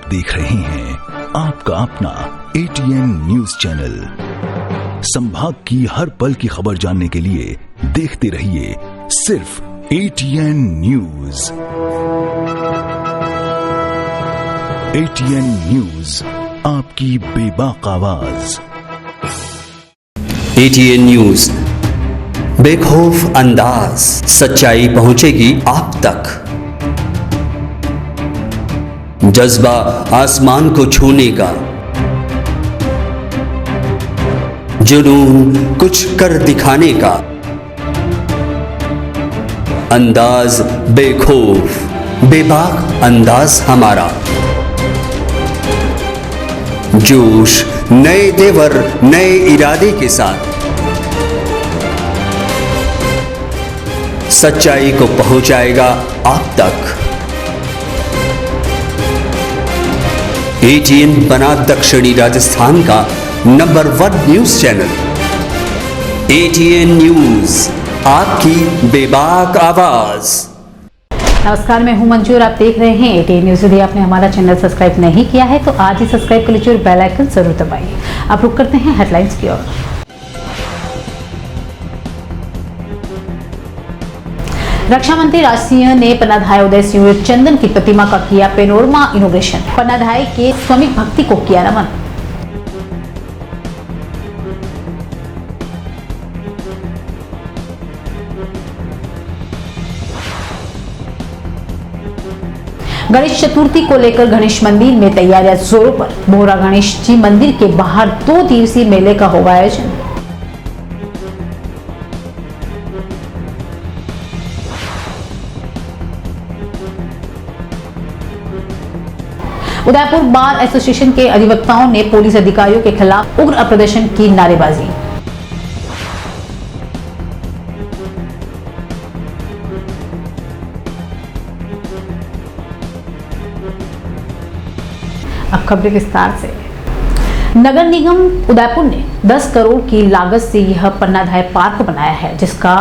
देख रहे हैं आपका अपना ATN न्यूज चैनल। संभाग की हर पल की खबर जानने के लिए देखते रहिए सिर्फ ATN न्यूज। ATN न्यूज, आपकी बेबाक आवाज। ATN न्यूज, बेखौफ अंदाज, सच्चाई पहुंचेगी आप तक। जज्बा आसमान को छूने का, जुनून कुछ कर दिखाने का, अंदाज बेखौफ बेबाक अंदाज हमारा। जोश नए तेवर नए इरादे के साथ सच्चाई को पहुंचाएगा आप तक। ATN बना दक्षिणी राजस्थान का number 1 news channel. ATN news, आपकी बेबाक आवाज। नमस्कार, मैं हूं मंजू और आप देख रहे हैं ATN न्यूज। यदि आपने हमारा चैनल सब्सक्राइब नहीं किया है तो आज ही सब्सक्राइब कर लीजिए और बेल आइकन जरूर दबाइए। आप रुक करते हैं हेडलाइंस की ओर। रक्षा मंत्री राज सिंह ने पन्नाधाय उदय सिंह चंदन की प्रतिमा का किया पेनोरमा इनोग्रेशन। पन्नाधाय के स्वामिक भक्ति को किया नमन। गणेश चतुर्थी को लेकर गणेश मंदिर में तैयारियां जोरों पर। बोहरा गणेश जी मंदिर के बाहर 2 दिवसीय मेले का होगा आयोजन। उदयपुर बार एसोसिएशन के अधिवक्ताओं ने पुलिस अधिकारियों के खिलाफ उग्र प्रदर्शन की नारेबाजी। अब खबरें विस्तार से। नगर निगम उदयपुर ने 10 करोड़ की लागत से यह पन्नाधाय पार्क बनाया है, जिसका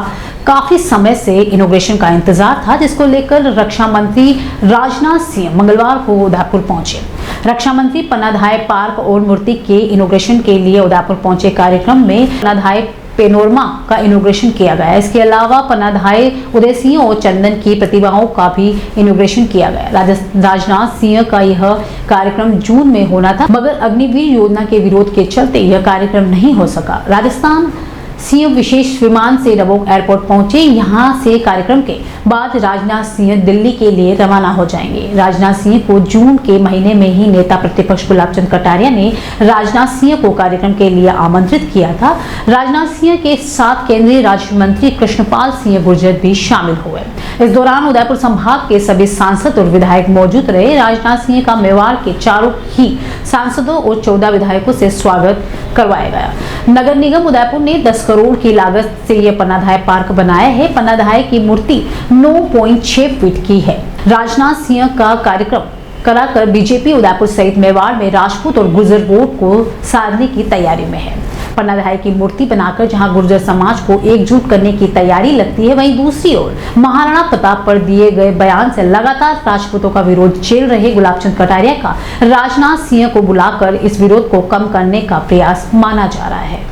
काफी समय से इनोग्रेशन का इंतजार था, जिसको लेकर रक्षा मंत्री राजनाथ सिंह मंगलवार को उदयपुर पहुंचे। रक्षा मंत्री पन्नाधाय पार्क और मूर्ति के इनोग्रेशन के लिए उदयपुर पहुंचे। कार्यक्रम में पन्नाधाय पेनोरमा का इनोग्रेशन किया गया। इसके अलावा पन्नाधाय उदय सिंह और चंदन की प्रतिमाओं का भी इनोग्रेशन किया गया। राजनाथ सिंह का यह कार्यक्रम जून में होना था, मगर अग्निवीर योजना के विरोध के चलते यह कार्यक्रम नहीं हो सका। राजस्थान सीएम विशेष विमान से रबोक एयरपोर्ट पहुंचे। यहां से कार्यक्रम के बाद राजनाथ सिंह दिल्ली के लिए रवाना हो जाएंगे। राजनाथ सिंह को जून के महीने में ही नेता प्रतिपक्ष गुलाब चंद कटारिया ने राजनाथ सिंह को कार्यक्रम के लिए आमंत्रित किया था। राजनाथ सिंह के साथ केंद्रीय राज्य मंत्री कृष्णपाल सिंह गुर्जर भी शामिल हुए। इस दौरान उदयपुर संभाग के सभी सांसद और विधायक मौजूद रहे। राजनाथ सिंह का मेवाड़ के चारों ही सांसदों और 14 विधायकों से स्वागत करवाया गया। नगर निगम उदयपुर ने 10 करोड़ की लागत से यह पन्नाधाय पार्क बनाया है। पन्नाधाय की मूर्ति 9.6 फीट की है। राजनाथ सिंह का कार्यक्रम कराकर बीजेपी उदयपुर सहित मेवाड़ में राजपूत और गुर्जर वोट को साधने की तैयारी में है। पन्नाधाय की मूर्ति बनाकर जहां गुर्जर समाज को एकजुट करने की तैयारी लगती है, वहीं दूसरी ओर महाराणा प्रताप पर दिए गए बयान से लगातार राजपूतों का विरोध झेल रहे गुलाब चंद कटारिया का राजनाथ सिंह को बुलाकर इस विरोध को कम करने का प्रयास माना जा रहा है।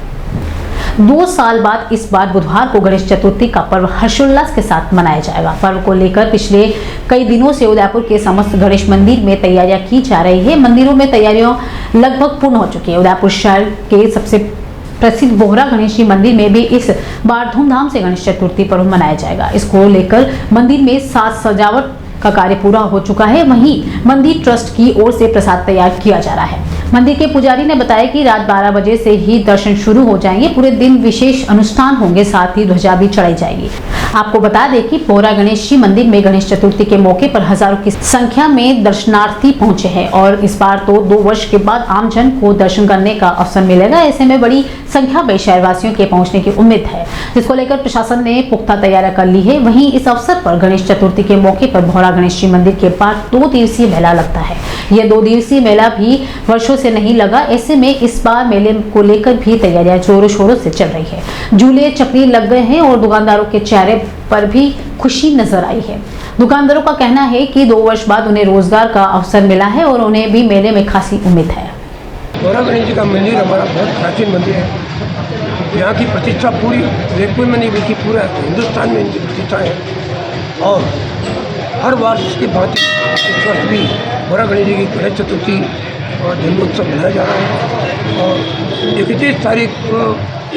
2 साल बाद इस बार बुधवार को गणेश चतुर्थी का पर्व हर्षोल्लास के साथ मनाया जाएगा। पर्व को लेकर पिछले कई दिनों से उदयपुर के समस्त गणेश मंदिर में तैयारियां की जा रही है। मंदिरों में तैयारियां लगभग पूर्ण हो चुकी है। उदयपुर शहर के सबसे प्रसिद्ध बोहरा गणेश जी मंदिर में भी इस बार धूमधाम से गणेश चतुर्थी पर्व मनाया जाएगा। इसको लेकर मंदिर में साज सजावट का कार्य पूरा हो चुका है। वहीं मंदिर ट्रस्ट की ओर से प्रसाद तैयार किया जा रहा है। मंदिर के पुजारी ने बताया कि रात 12 बजे से ही दर्शन शुरू हो जाएंगे। पूरे दिन विशेष अनुष्ठान होंगे, साथ ही ध्वजा भी चढ़ाई जाएगी। आपको बता दें कि बोहरा गणेश जी मंदिर में गणेश चतुर्थी के मौके पर हजारों की संख्या में दर्शनार्थी पहुंचे हैं और इस बार तो 2 वर्ष के बाद आमजन को दर्शन करने का अवसर मिलेगा। ऐसे में बड़ी संख्या में शहरवासियों के पहुंचने की उम्मीद है, जिसको लेकर प्रशासन ने पुख्ता तैयारियां कर ली है। वहीं इस अवसर पर गणेश चतुर्थी के मौके पर बोहरा गणेश जी मंदिर के पास 2 दिवसीय मेला लगता है। यह 2 दिवसीय मेला भी वर्षों से नहीं लगा। ऐसे में इस बार मेले को लेकर भी तैयारियां जोरों शोरों से चल रही है। झूले चक्री लग गए हैं और दुकानदारों के चेहरे पर भी खुशी नजर आई है। दुकानदारों का कहना है कि 2 वर्ष बाद उन्हें रोजगार का अवसर मिला है और उन्हें भी मेले में खासी उम्मीद है। गौरा गणेश जी का मंदिर हमारा बहुत प्राचीन मंदिर है। यहाँ की प्रतिष्ठा पूरी जयपुर में नहीं बल्कि पूरा हिंदुस्तान में इनकी प्रतिष्ठा है और हर वर्ष की भांति इस वर्ष भी गौरा गणेश जी की गणेश चतुर्थी और जन्मोत्सव मनाया जा रहा है और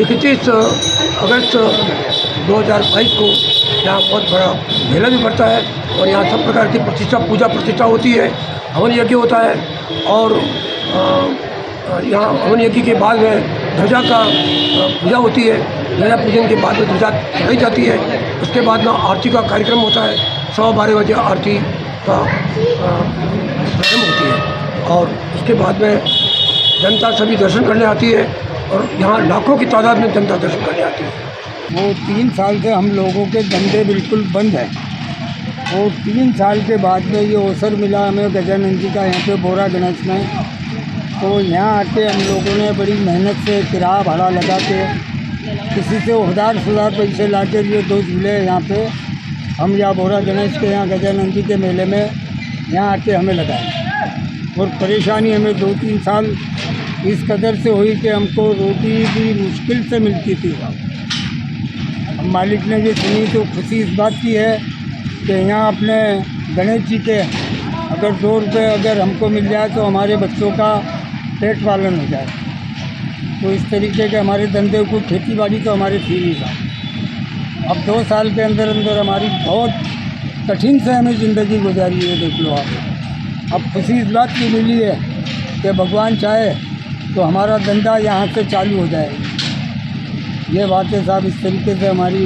31 अगस्त 2022 को यहाँ बहुत बड़ा मेला भी पड़ता है और यहाँ सब प्रकार की पूजा प्रतिष्ठा होती है, हवन यज्ञ होता है और यहाँ हवन यज्ञ के बाद में ध्वजा का पूजा होती है। ध्वजा पूजन के बाद में ध्वजा चढ़ाई जाती है। उसके बाद में आरती का कार्यक्रम होता है। 12:15 बजे आरती का प्रारंभ होती है और उसके बाद में जनता सभी दर्शन करने आती है और यहाँ लाखों की तादाद में जनता दर्शन करने आती है। वो 3 साल से हम लोगों के धंधे बिल्कुल बंद हैं और 3 साल के बाद में ये अवसर मिला हमें गजानंद जी का यहाँ पे बोरा गणेश में, तो यहाँ आके हम लोगों ने बड़ी मेहनत से किराया भाड़ा लगा के किसी से 1000 पैसे ला के ये 2 झूले यहाँ पे हम यहाँ बोरा गणेश के यहाँ गजानंद जी के मेले में यहाँ आके हमें लगाए और परेशानी हमें 2-3 साल इस कदर से हुई कि हमको रोटी भी मुश्किल से मिलती थी। मालिक ने ये सुनी तो खुशी इस बात की है कि यहाँ अपने गणेश जी के अगर 2 रुपये अगर हमको मिल जाए तो हमारे बच्चों का पेट पालन हो जाए। तो इस तरीके के हमारे धंधे को खेती बाड़ी तो हमारे थी नहीं था। अब 2 साल के अंदर अंदर हमारी बहुत कठिन से हमें ज़िंदगी गुजारी है। देख लो आप, अब खुशी इस बात की मिली है कि भगवान चाहे तो हमारा धंधा यहाँ से चालू हो जाए। ये बातें साहब इस तरीके से हमारी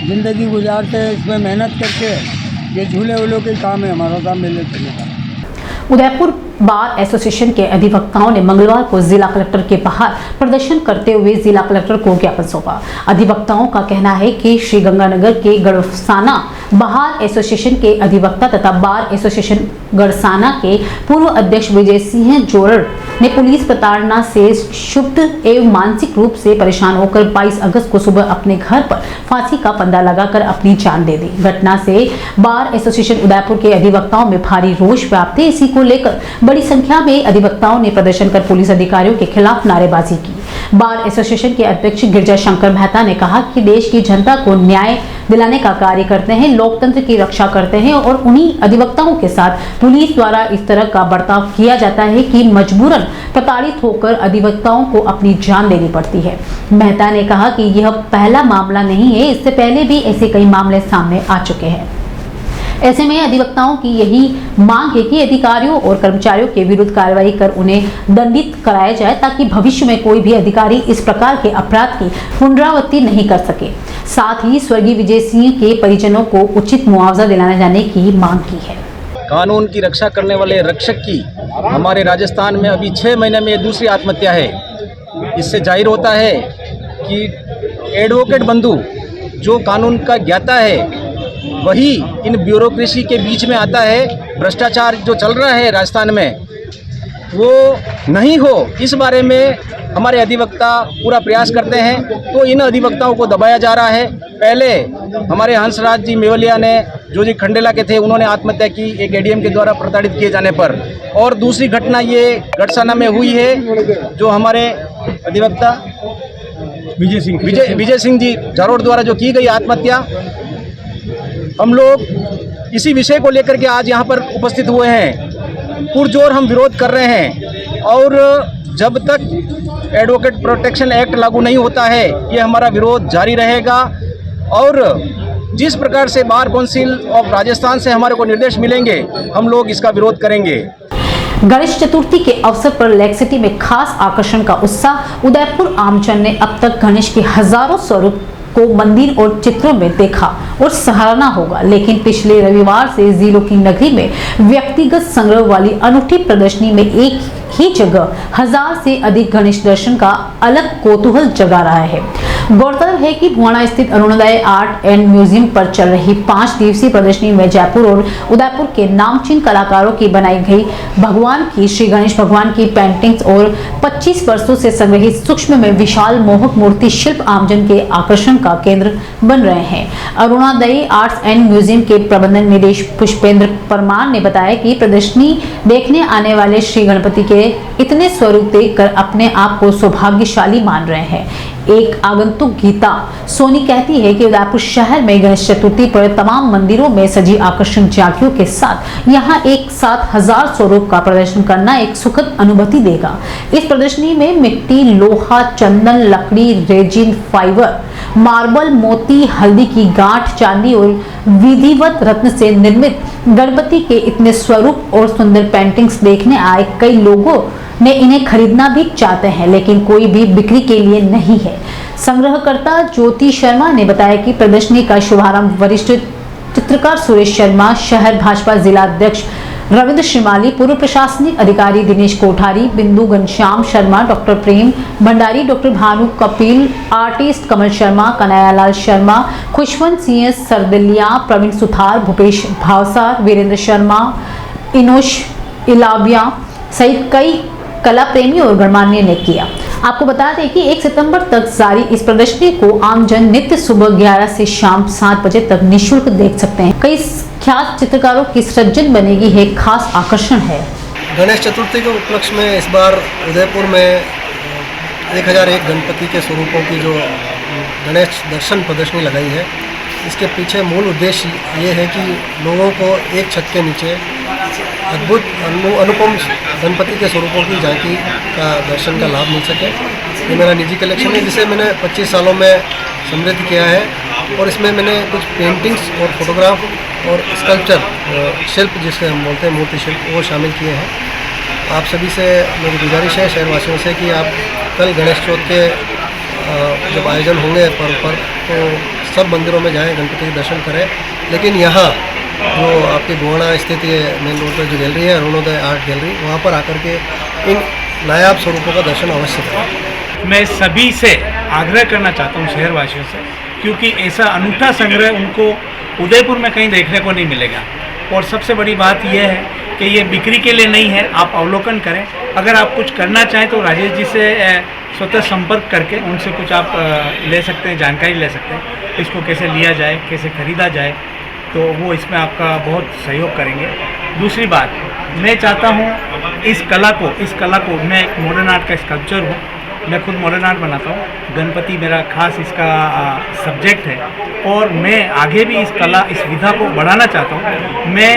ज़िंदगी गुजारते हैं, इसमें मेहनत करके ये झूले वूलों के काम है हमारा काम मेले चलेगा। उदयपुर बार एसोसिएशन के अधिवक्ताओं ने मंगलवार को जिला कलेक्टर के बाहर प्रदर्शन करते हुए जिला कलेक्टर को ज्ञापन सौंपा। अधिवक्ताओं का कहना है कि श्रीगंगानगर के गढ़साना बार एसोसिएशन के अधिवक्ता तथा बार एसोसिएशन गढ़साना के पूर्व अध्यक्ष विजय सिंह जोरड़ ने पुलिस प्रताड़ना से क्षुब्ध एवं मानसिक रूप से परेशान होकर 22 अगस्त को सुबह अपने घर पर फांसी का फंदा लगाकर अपनी जान दे दी। घटना से बार एसोसिएशन उदयपुर के अधिवक्ताओं में भारी रोष व्याप्त है। इसी को लेकर बड़ी संख्या में अधिवक्ताओं ने प्रदर्शन कर पुलिस अधिकारियों के खिलाफ नारेबाजी की। बार एसोसिएशन के अध्यक्ष गिरजा शंकर मेहता ने कहा कि देश की जनता को न्याय दिलाने का कार्य करते हैं, लोकतंत्र की रक्षा करते हैं और उन्हीं अधिवक्ताओं के साथ पुलिस द्वारा इस तरह का बर्ताव किया जाता है कि मजबूरन प्रताड़ित होकर अधिवक्ताओं को अपनी जान देनी पड़ती है। मेहता ने कहा कि यह पहला मामला नहीं है, इससे पहले भी ऐसे कई मामले सामने आ चुके हैं। ऐसे में अधिवक्ताओं की यही मांग है कि अधिकारियों और कर्मचारियों के विरुद्ध कार्रवाई कर उन्हें दंडित कराया जाए ताकि भविष्य में कोई भी अधिकारी इस प्रकार के अपराध की पुनरावृत्ति नहीं कर सके। साथ ही स्वर्गीय विजय सिंह के परिजनों को उचित मुआवजा दिलाने जाने की मांग की है। कानून की रक्षा करने वाले रक्षक की हमारे राजस्थान में अभी 6 महीने में दूसरी आत्महत्या है। इससे जाहिर होता है कि एडवोकेट बंधु जो कानून का ज्ञाता है वही इन ब्यूरोक्रेसी के बीच में आता है। भ्रष्टाचार जो चल रहा है राजस्थान में वो नहीं हो, इस बारे में हमारे अधिवक्ता पूरा प्रयास करते हैं। तो इन अधिवक्ताओं को दबाया जा रहा है। पहले हमारे हंसराज जी मेवलिया ने जो जी खंडेला के थे उन्होंने आत्महत्या की एक एडीएम के द्वारा प्रताड़ित किए जाने पर, और दूसरी घटना ये गढ़साना में हुई है जो हमारे अधिवक्ता विजय सिंह जी जारोड़ द्वारा जो की गई आत्महत्या। हम लोग इसी विषय को लेकर के आज यहाँ पर उपस्थित हुए हैं। पुरजोर हम विरोध कर रहे हैं और जब तक एडवोकेट प्रोटेक्शन एक्ट लागू नहीं होता है ये हमारा विरोध जारी रहेगा। और जिस प्रकार से बार काउंसिल ऑफ राजस्थान से हमारे को निर्देश मिलेंगे हम लोग इसका विरोध करेंगे। गणेश चतुर्थी के अवसर पर लेक सिटी में खास आकर्षण का उत्साह। उदयपुर आमजन ने अब तक गणेश के हजारों स्वरूप को मंदिर और चित्रों में देखा और सराहना होगा, लेकिन पिछले रविवार से जिलों की नगरी में व्यक्तिगत संग्रह वाली अनूठी प्रदर्शनी में एक ही जगह 1000 से अधिक गणेश दर्शन का अलग कौतूहल जगा रहा है। गौरतलब है कि भुआना स्थित अरुणोदय आर्ट एंड म्यूजियम पर चल रही 5 दिवसीय प्रदर्शनी में जयपुर और उदयपुर के नामचीन कलाकारों की बनाई गई भगवान की श्री गणेश भगवान की पेंटिंग्स और 25 वर्षों से संग्रहित सूक्ष्म में विशाल मोहक मूर्ति शिल्प आमजन के आकर्षण का केंद्र बन रहे हैं। अरुणोदय आर्ट्स एंड म्यूजियम के प्रबंधन निदेशक पुष्पेंद्र परमार ने बताया कि प्रदर्शनी देखने आने वाले श्री गणपति के इतने स्वरूप देखकर अपने आप को सौभाग्यशाली मान रहे हैं। एक आगंतुक गीता सोनी कहती है कि उदयपुर शहर में गणेश चतुर्थी पर तमाम मंदिरों में सजी आकर्षक झांकियों के साथ यहां एक साथ 1000 स्वरूप का प्रदर्शन करना एक सुखद अनुभूति देगा। इस प्रदर्शनी में मिट्टी, लोहा, चंदन, लकड़ी, रेजिन, फाइबर, मार्बल, मोती, हल्दी की गांठ, चांदी और विधिवत रत्न से निर्मित गणपति के इतने स्वरूप और सुंदर पेंटिंग्स देखने आए कई लोगों ने इन्हें खरीदना भी चाहते हैं, लेकिन कोई भी बिक्री के लिए नहीं है। संग्रहकर्ता ज्योति शर्मा ने बताया कि प्रदर्शनी का शुभारंभ वरिष्ठ चित्रकार सुरेश शर्मा, शहर भाजपा जिला अध्यक्ष रविंद्र श्रीमाली, पूर्व प्रशासनिक अधिकारी दिनेश कोठारी, बिंदु घनश्याम शर्मा, डॉक्टर प्रेम भंडारी, डॉक्टर भानु कपिल, आर्टिस्ट कमल शर्मा, कन्हैयालाल शर्मा, खुशवंत सिंह सरदलिया, प्रवीण सुथार, भूपेश भावसार, वीरेंद्र शर्मा, इनोश इलाविया सहित कई कला प्रेमी और गणमान्य ने किया। आपको बता दें कि 1 सितंबर तक जारी इस प्रदर्शनी को आमजन नित्य सुबह 11 से शाम 7 बजे तक निःशुल्क देख सकते हैं। कई ख्यात चित्रकारों की सृजन बनेगी है खास आकर्षण है। गणेश चतुर्थी के उपलक्ष्य में इस बार उदयपुर में 1001 गणपति के स्वरूपों की जो गणेश दर्शन प्रदर्शनी लगाई है, इसके पीछे मूल उद्देश्य ये है कि लोगों को एक छत के नीचे अद्भुत अनुपम गणपति के स्वरूपों की झांकी का दर्शन का लाभ मिल सके। ये मेरा निजी कलेक्शन है जिसे मैंने 25 सालों में समृद्ध किया है और इसमें मैंने कुछ पेंटिंग्स और फोटोग्राफ और स्कल्पचर शिल्प जिसे हम बोलते हैं मूर्ति शिल्प वो शामिल किए हैं। आप सभी से मेरी गुजारिश है शहरवासियों से कि आप कल गणेश चौथ के जब आयोजन होंगे पर्व पर तो सब मंदिरों में जाएं, गणपति के दर्शन करें, लेकिन यहाँ जो आपकी भुआना स्थित ये मेन रोड पर जो गैलरी है अरुणोदय आर्ट गैलरी, वहाँ पर आकर के इन नायाब स्वरूपों का दर्शन अवश्य करें। मैं सभी से आग्रह करना चाहता हूँ शहरवासियों से, क्योंकि ऐसा अनूठा संग्रह उनको उदयपुर में कहीं देखने को नहीं मिलेगा। और सबसे बड़ी बात यह है कि ये बिक्री के लिए नहीं है, आप अवलोकन करें। अगर आप कुछ करना चाहें तो राजेश जी से स्वतः संपर्क करके उनसे कुछ आप ले सकते हैं, जानकारी ले सकते हैं, इसको कैसे लिया जाए, कैसे खरीदा जाए, तो वो इसमें आपका बहुत सहयोग करेंगे। दूसरी बात, मैं चाहता हूँ इस कला को मैं एक मॉडर्न आर्ट का स्कल्पचर हूँ, मैं खुद मॉडर्न आर्ट बनाता हूँ, गणपति मेरा खास इसका सब्जेक्ट है और मैं आगे भी इस कला इस विधा को बढ़ाना चाहता हूँ। मैं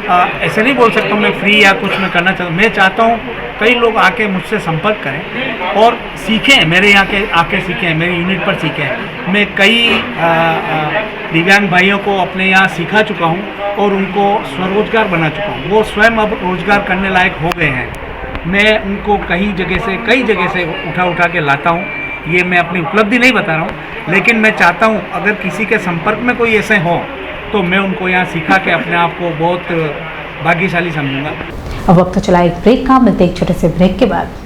ऐसे नहीं बोल सकता हूँ मैं फ्री या कुछ मैं करना चाहता हूँ। मैं चाहता हूँ कई लोग आके मुझसे संपर्क करें और सीखें, मेरे यहाँ के आके सीखें, मेरी यूनिट पर सीखें। मैं कई दिव्यांग भाइयों को अपने यहाँ सिखा चुका हूँ और उनको स्वरोजगार बना चुका हूँ। वो स्वयं अब रोजगार करने लायक हो गए हैं। मैं उनको कई जगह से उठा के लाता हूँ। ये मैं अपनी उपलब्धि नहीं बता रहा हूँ, लेकिन मैं चाहता हूँ अगर किसी के संपर्क में कोई ऐसे हो तो मैं उनको यहाँ सिखा के अपने आप को बहुत भाग्यशाली समझूंगा। अब वक्त चला एक ब्रेक का, मिलते एक छोटे से ब्रेक के बाद।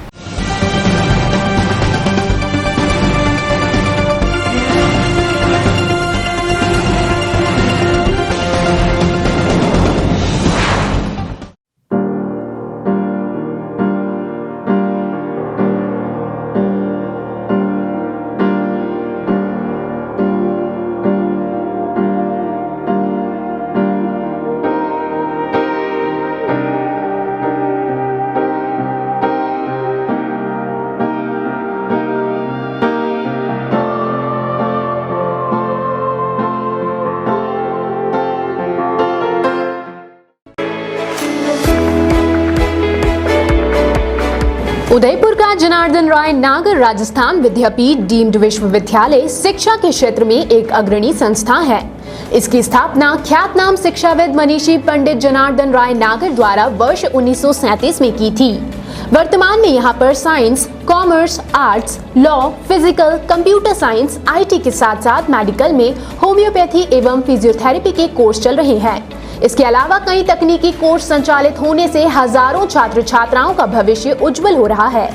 उदयपुर का जनार्दन राय नागर राजस्थान विद्यापीठ डीम्ड विश्वविद्यालय शिक्षा के क्षेत्र में एक अग्रणी संस्था है। इसकी स्थापना ख्यातनाम शिक्षाविद मनीषी पंडित जनार्दन राय नागर द्वारा वर्ष 1937 में की थी। वर्तमान में यहाँ पर science, commerce, arts, law, physical, computer science, IT के साथ साथ मेडिकल में होम्योपैथी एवं फिजियोथेरेपी के कोर्स चल रहे हैं। इसके अलावा कई तकनीकी कोर्स संचालित होने से हजारों छात्र छात्राओं का भविष्य उज्जवल हो रहा है।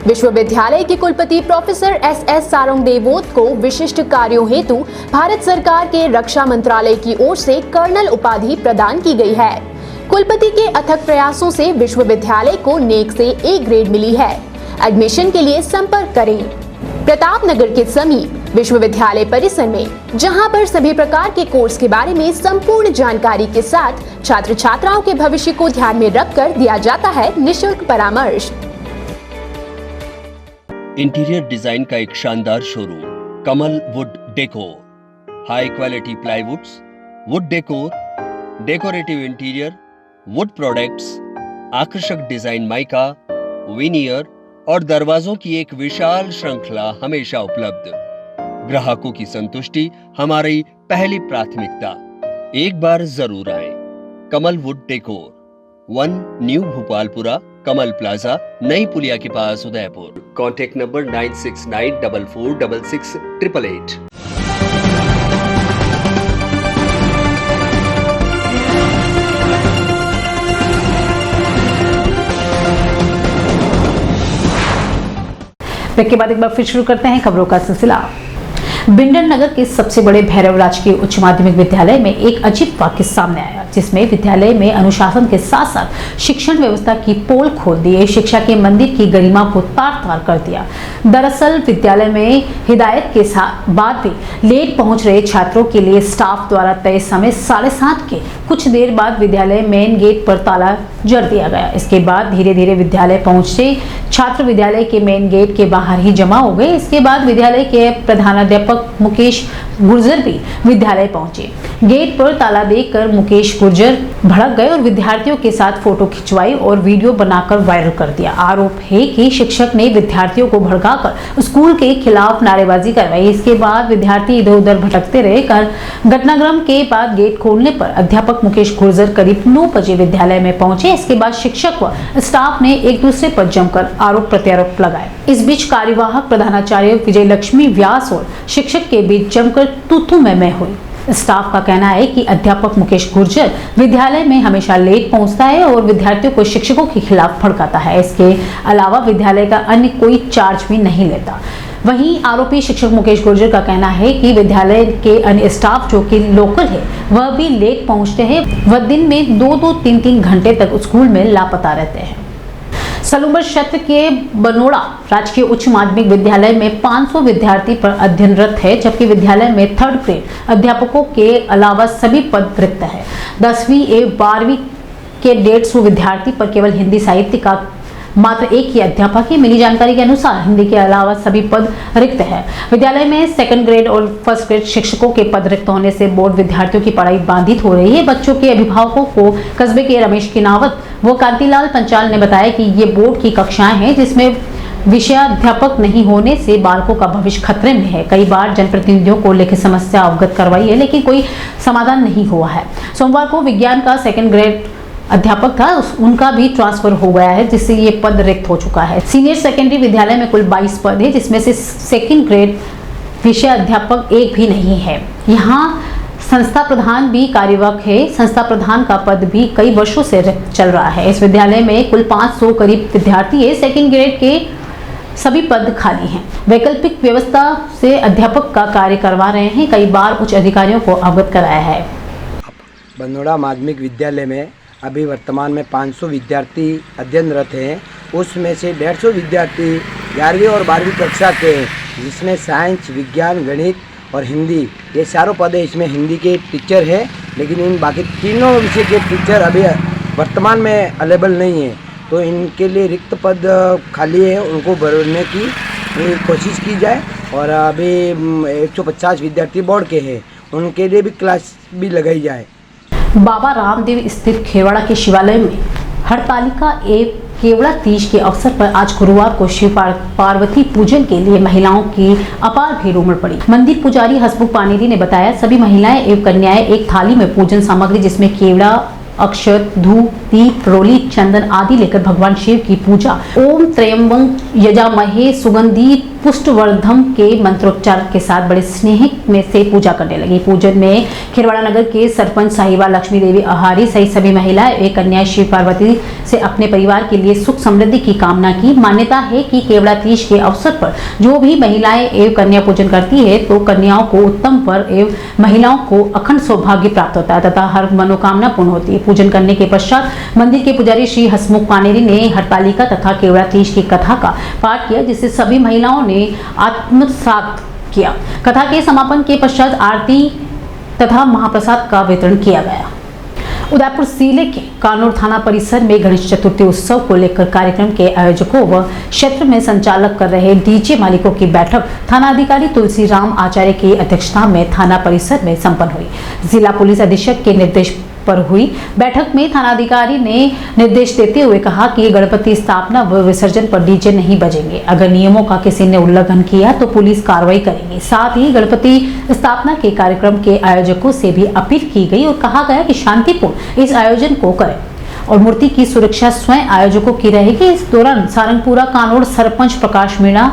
विश्वविद्यालय के कुलपति प्रोफेसर एस सारंगदेवोत को विशिष्ट कार्यों हेतु भारत सरकार के रक्षा मंत्रालय की ओर से कर्नल उपाधि प्रदान की गई है। कुलपति के अथक प्रयासों से विश्वविद्यालय को नेक से ए ग्रेड मिली है। एडमिशन के लिए संपर्क करें प्रताप नगर के समीप विश्वविद्यालय परिसर में, जहां पर सभी प्रकार के कोर्स के बारे में संपूर्ण जानकारी के साथ छात्र छात्राओं के भविष्य को ध्यान में रखकर दिया जाता है निःशुल्क परामर्श। इंटीरियर डिजाइन का एक शानदार showroom Kamal wood decor. High quality प्लाईवुड्स, would decor, decorative interior, would products, आकर्षक डिजाइन माइका, विनियर और दरवाजों की एक विशाल श्रृंखला हमेशा उपलब्ध। ग्राहकों की संतुष्टि हमारी पहली प्राथमिकता। एक बार जरूर आएं। Kamal wood decor, 1 new Bhopalpura, Kamal plaza, नई पुलिया के पास, उदयपुर। Contact number 9694466888। ब्रेक के बाद एक बार फिर शुरू करते हैं खबरों का सिलसिला। बिंडर नगर के सबसे बड़े भैरव राजकीय उच्च माध्यमिक विद्यालय में एक अजीब वाक्य सामने आया, जिसमें विद्यालय में अनुशासन के साथ साथ शिक्षण व्यवस्था की पोल खोल दिए, शिक्षा के मंदिर की गरिमा को तार-तार कर दिया। दरअसल विद्यालय में हिदायत के बाद भी लेट पहुंच रहे छात्रों के लिए स्टाफ द्वारा तय समय 7:30 के कुछ देर बाद विद्यालय मेन गेट पर ताला जड़ दिया गया। इसके बाद धीरे धीरे विद्यालय पहुंचे छात्र विद्यालय के मेन गेट के बाहर ही जमा हो गए। इसके बाद विद्यालय के प्रधानाध्यापक मुकेश गुर्जर भी विद्यालय पहुंचे। गेट पर ताला देखकर मुकेश गुर्जर भड़क गए और विद्यार्थियों के साथ फोटो खिंचवाई और वीडियो बनाकर वायरल कर दिया। आरोप है कि शिक्षक ने विद्यार्थियों को भड़काकर स्कूल के खिलाफ नारेबाजी करवाई। इसके बाद विद्यार्थी इधर उधर भटकते रहे। घटनाक्रम के बाद गेट खोलने पर अध्यापक मुकेश गुर्जर करीब 9 बजे विद्यालय में पहुंचे। इसके बाद शिक्षक व स्टाफ ने एक दूसरे पर जमकर आरोप प्रत्यारोप लगाए। इस बीच कार्यवाहक प्रधानाचार्य विजय लक्ष्मी व्यास और शिक्षक के बीच जमकर तू मैं हुई। स्टाफ का कहना है कि अध्यापक मुकेश गुर्जर विद्यालय में हमेशा लेट पहुंचता है और विद्यार्थियों को शिक्षकों के खिलाफ भड़काता है। इसके अलावा विद्यालय का अन्य कोई चार्ज भी नहीं लेता। वहीं आरोपी शिक्षक मुकेश गुर्जर का कहना है कि विद्यालय के अन्य स्टाफ जो कि लोकल है वह भी लेट पहुंचते हैं। वह दिन में 2-2, 3-3 घंटे तक स्कूल में लापता रहते हैं। सलूबर क्षेत्र के बनोड़ा राजकीय उच्च माध्यमिक विद्यालय में 500 विद्यार्थी पर अध्ययनरत है, जबकि विद्यालय में 3rd ग्रेड अध्यापकों के अलावा सभी पद रिक्त है। 10वीं एवं 12वीं के 150 विद्यार्थी पर केवल हिंदी साहित्य का मात्र एक ही अध्यापक है। मिली जानकारी के अनुसार हिंदी के अलावा सभी पद रिक्त है। विद्यालय में 2nd ग्रेड और 1st ग्रेड शिक्षकों के पद रिक्त होने से बोर्ड विद्यार्थियों की पढ़ाई बाधित हो रही है। बच्चों के अभिभावकों को कस्बे के रमेश किनावत व कांतिलाल पंचाल ने बताया कि ये बोर्ड की कक्षाएं हैं जिसमें विषयाध्यापक नहीं होने से बालकों का भविष्य खतरे में है। कई बार जनप्रतिनिधियों को लिखित समस्या अवगत करवाई है, लेकिन कोई समाधान नहीं हुआ है। सोमवार को विज्ञान का 2nd ग्रेड अध्यापक था, उनका भी ट्रांसफर हो गया है, जिससे ये पद रिक्त हो चुका है। सीनियर सेकेंडरी विद्यालय में कुल 22 पद है, जिसमें से 2nd ग्रेड विषय अध्यापक एक भी नहीं है। यहाँ संस्था प्रधान भी कार्यवाहक है। संस्था प्रधान का पद भी कई वर्षों से रिक्त चल रहा है। इस विद्यालय में कुल 500 करीब विद्यार्थी है। 2nd ग्रेड के सभी पद खाली हैं। वैकल्पिक व्यवस्था से अध्यापक का कार्य करवा रहे हैं। कई बार उच्च अधिकारियों को अवगत कराया है। बनोड़ा माध्यमिक विद्यालय में अभी वर्तमान में 500 विद्यार्थी अध्ययनरत हैं। उसमें से 150 विद्यार्थी 11वीं और 12वीं कक्षा के हैं, जिसमें साइंस, विज्ञान, गणित और हिंदी ये चारों पद है। इसमें हिंदी के टीचर है, लेकिन इन बाकी तीनों विषय के टीचर अभी वर्तमान में अवेलेबल नहीं है। तो इनके लिए रिक्त पद खाली है, उनको भरने की कोशिश की जाए। और अभी 150 विद्यार्थी बोर्ड के हैं, उनके लिए भी क्लास भी लगाई जाए। बाबा रामदेव स्थित खेवाड़ा के शिवालय में हरतालिका एवं केवड़ा तीज के अवसर पर आज गुरुवार को शिव पार्वती पूजन के लिए महिलाओं की अपार भीड़ उमड़ पड़ी। मंदिर पुजारी हसमुख पानेरी ने बताया, सभी महिलाएं एवं कन्याएं एक थाली में पूजन सामग्री जिसमें केवड़ा, अक्षत, धूप, दीप, रोली, चंदन आदि लेकर भगवान शिव की पूजा। ओम त्रयंबक यजामहे सुगंधित पुष्टवर्धन के मंत्रोच्चार के साथ बड़े स्नेह में से पूजा करने लगी। पूजन में खेरवाड़ा नगर के सरपंच साहिबा लक्ष्मी देवी आहारी सहित सभी महिलाएं एक कन्या शिव पार्वती से अपने परिवार के लिए सुख समृद्धि की कामना की। मान्यता है कि केवड़ा तीज के अवसर पर जो भी महिलाएं एवं कन्या पूजन करती है तो कन्याओं को उत्तम वर एवं महिलाओं को अखंड सौभाग्य प्राप्त होता है तथा हर मनोकामना पूर्ण होती है। पूजन करने के पश्चात मंदिर के पुजारी श्री हसमुख पानेरी ने हरतालिका तथा केवड़ा तीज की कथा का पाठ किया, जिससे सभी महिलाओं ने आत्मसात किया। कथा के समापन के पश्चात आरती तथा महाप्रसाद का वितरण किया गया। उदयपुर जिले के कानूर थाना परिसर में गणेश चतुर्थी उत्सव को लेकर कार्यक्रम के आयोजकों व क्षेत्र में संचालक कर रहे डीजे मालिकों की बैठक थाना अधिकारी तुलसीराम आचार्य की अध्यक्षता में थाना परिसर में संपन्न हुई। जिला पुलिस अधीक्षक के निर्देश पर हुई बैठक में थानाधिकारी ने निर्देश देते हुए कहा कि गणपति स्थापना व विसर्जन पर डीजे नहीं बजेंगे। अगर नियमों का किसी ने उल्लंघन किया तो पुलिस कार्रवाई करेगी। साथ ही गणपति स्थापना के कार्यक्रम के आयोजकों से भी अपील की गई और कहा गया कि शांतिपूर्ण इस आयोजन को करें और मूर्ति की सुरक्षा स्वयं आयोजकों की रहेगी। इस दौरान सारंगपुरा कानूर सरपंच प्रकाश मीणा,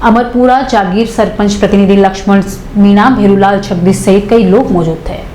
अमरपुरा जागीर सरपंच प्रतिनिधि लक्ष्मण मीणा, भेरूलाल जगदीश सहित कई लोग मौजूद थे।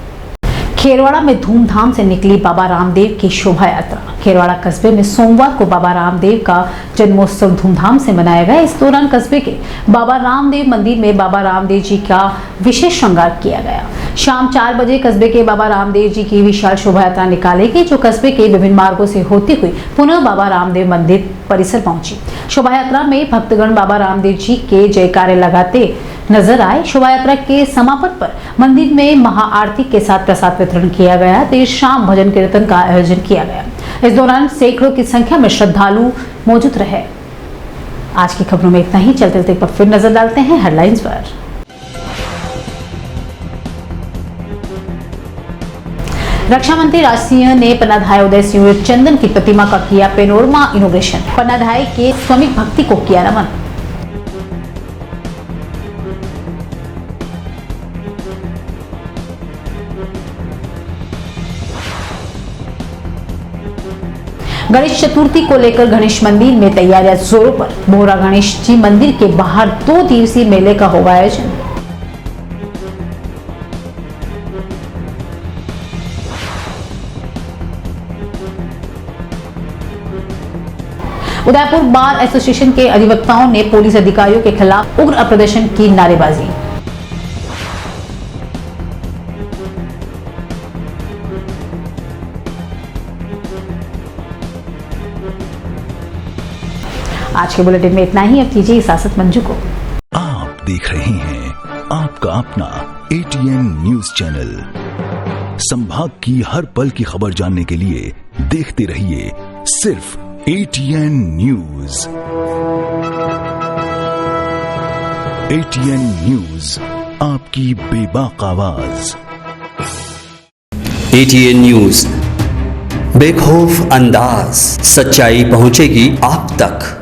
खेरवाड़ा में धूमधाम से निकली बाबा रामदेव की शोभा यात्रा। खेरवाड़ा कस्बे में सोमवार को बाबा रामदेव का जन्मोत्सव धूमधाम से मनाया गया। इस दौरान कस्बे के बाबा रामदेव मंदिर में बाबा रामदेव जी का विशेष श्रृंगार किया गया। शाम 4 बजे कस्बे के बाबा रामदेव जी की विशाल शोभा यात्रा निकाली गई, जो कस्बे के विभिन्न मार्गों से होती हुई पुनः बाबा रामदेव मंदिर परिसर पहुंची। शोभा यात्रा में भक्तगण बाबा रामदेव जी के जयकारे लगाते नजर आए। शोभा यात्रा के समापन पर मंदिर में महाआरती के साथ प्रसाद वितरण किया गया। देर शाम भजन कीर्तन का आयोजन किया गया। इस दौरान सैकड़ों की संख्या में श्रद्धालु मौजूद रहे। आज की खबरों में इतना ही। चलते चलते पर फिर नजर डालते हैं हेडलाइंस पर। रक्षा मंत्री राजनाथ सिंह ने पन्नाधाय उदय सिंह चंदन की प्रतिमा का किया पेनोरमा इनोग्रेशन। पन्नाधाय के स्वामी भक्ति को किया नमन। गणेश चतुर्थी को लेकर गणेश मंदिर में तैयारियां जोरों पर। बोहरा गणेश जी मंदिर के बाहर 2 दिवसीय मेले का होगा आयोजन। उदयपुर बार एसोसिएशन के अधिवक्ताओं ने पुलिस अधिकारियों के खिलाफ उग्र प्रदर्शन की नारेबाजी। आज के बुलेटिन में इतना ही। अब कीजिए इजाजत मंजू को। आप देख रहे हैं आपका अपना ATN न्यूज चैनल। संभाग की हर पल की खबर जानने के लिए देखते रहिए सिर्फ ATN न्यूज। ATN न्यूज, आपकी बेबाक आवाज। ATN न्यूज, बेखौफ अंदाज, सच्चाई पहुंचेगी आप तक।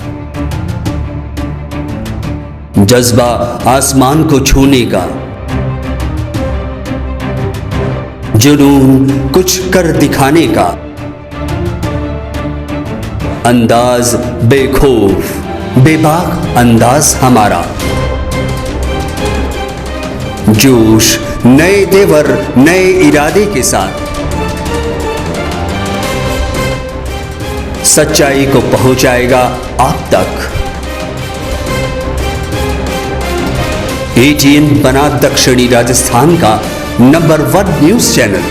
जज्बा आसमान को छूने का, जुनून कुछ कर दिखाने का, अंदाज बेखौफ बेबाक अंदाज हमारा। जोश नए तेवर नए इरादे के साथ सच्चाई को पहुंचाएगा आप तक। ATN बना दक्षिणी राजस्थान का number 1 news channel.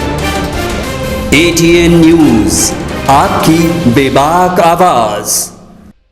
ATN news, आपकी बेबाक आवाज।